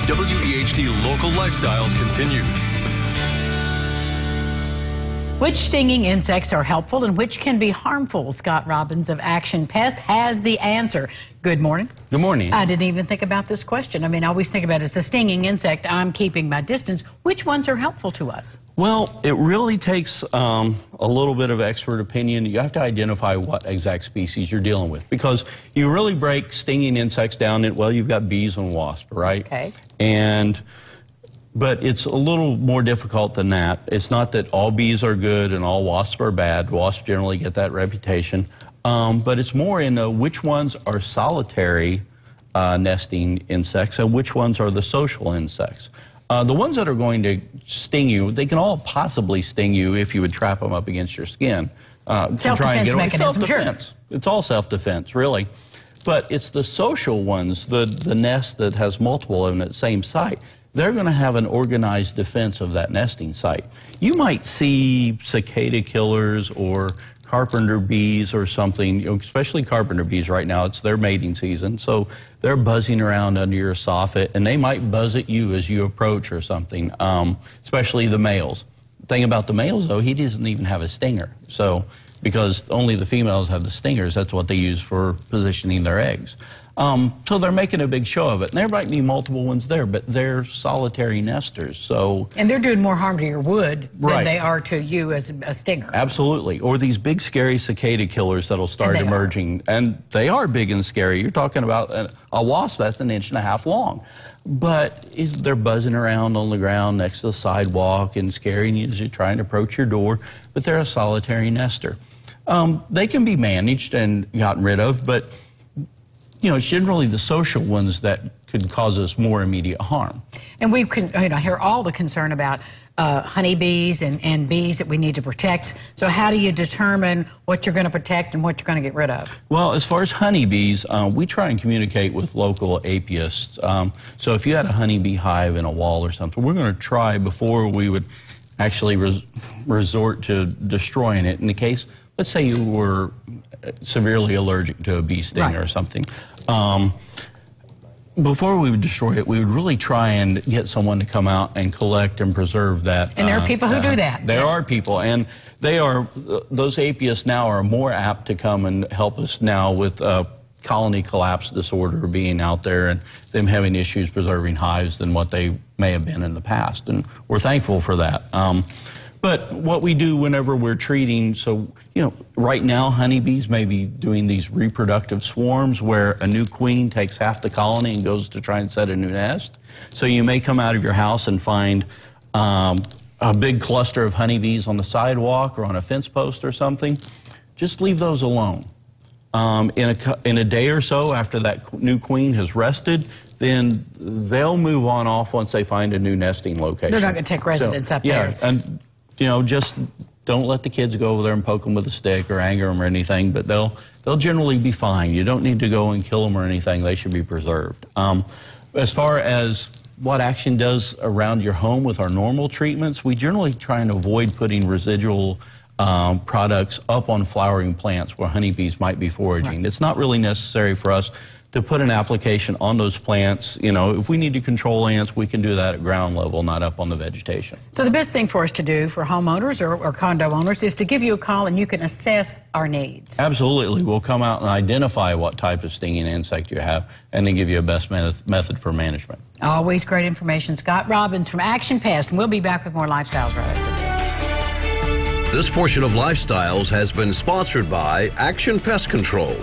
WEHT Local Lifestyles continues. Which stinging insects are helpful and which can be harmful? Scott Robbins of Action Pest has the answer. Good morning. Good morning. I didn't even think about this question. I mean, I always think about it as a stinging insect. I'm keeping my distance. Which ones are helpful to us? Well, it really takes a little bit of expert opinion. You have to identify what exact species you're dealing with, because you really break stinging insects down in, well, you've got bees and wasps, right? Okay. But it's a little more difficult than that. It's not that all bees are good and all wasps are bad. Wasps generally get that reputation. But it's more in which ones are solitary nesting insects and which ones are the social insects. The ones that are going to sting you, they can all possibly sting you if you would trap them up against your skin. Self-defense mechanism, sure. It's all self-defense, really. But it's the social ones, the nest that has multiple of them at the same site. They're going to have an organized defense of that nesting site. You might see cicada killers or carpenter bees or something, especially carpenter bees right now. It's their mating season, so they're buzzing around under your soffit, and they might buzz at you as you approach or something, especially the males. The thing about the males, though, he doesn't even have a stinger. So, because only the females have the stingers, that's what they use for positioning their eggs. So they're making a big show of it. And there might be multiple ones there, but they're solitary nesters. So, and they're doing more harm to your wood than they are to you as a stinger. Absolutely. Or these big, scary cicada killers that'll start emerging. And they are big and scary. You're talking about a wasp that's 1.5 inches long. But they're buzzing around on the ground next to the sidewalk and scaring you as you're trying to approach your door. But they're a solitary nester. They can be managed and gotten rid of, but it's generally the social ones that could cause us more immediate harm. And we can hear all the concern about honeybees and bees that we need to protect. So how do you determine what you're going to protect and what you're going to get rid of? Well, as far as honeybees, we try and communicate with local apiarists. So if you had a honeybee hive in a wall or something, we're going to try before we would actually resort to destroying it. In the case, let's say you were severely allergic to a bee sting or something. Before we would destroy it, we would really try and get someone to come out and collect and preserve that. And there are people who do that. There are people, and those apiarists now are more apt to come and help us now with colony collapse disorder being out there and them having issues preserving hives than what they may have been in the past. And we're thankful for that. But what we do whenever we're treating, so, right now honeybees may be doing these reproductive swarms where a new queen takes half the colony and goes to try and set a new nest. So you may come out of your house and find a big cluster of honeybees on the sidewalk or on a fence post or something. Just leave those alone. In a day or so after that new queen has rested, then they'll move on off once they find a new nesting location. They're not going to take residence up there. Yeah, and just don't let the kids go over there and poke them with a stick or anger them or anything, but they'll generally be fine. You don't need to go and kill them or anything. They should be preserved. As far as what Action does around your home with our normal treatments, we generally try and avoid putting residual products up on flowering plants where honeybees might be foraging. Right. It's not really necessary for us to put an application on those plants. If we need to control ants, we can do that at ground level, not up on the vegetation. So the best thing for us to do for homeowners or condo owners is to give you a call and you can assess our needs. Absolutely. We'll come out and identify what type of stinging insect you have and then give you a best method for management. Always great information. Scott Robbins from Action Pest, and we'll be back with more Lifestyles right after this. This portion of Lifestyles has been sponsored by Action Pest Control.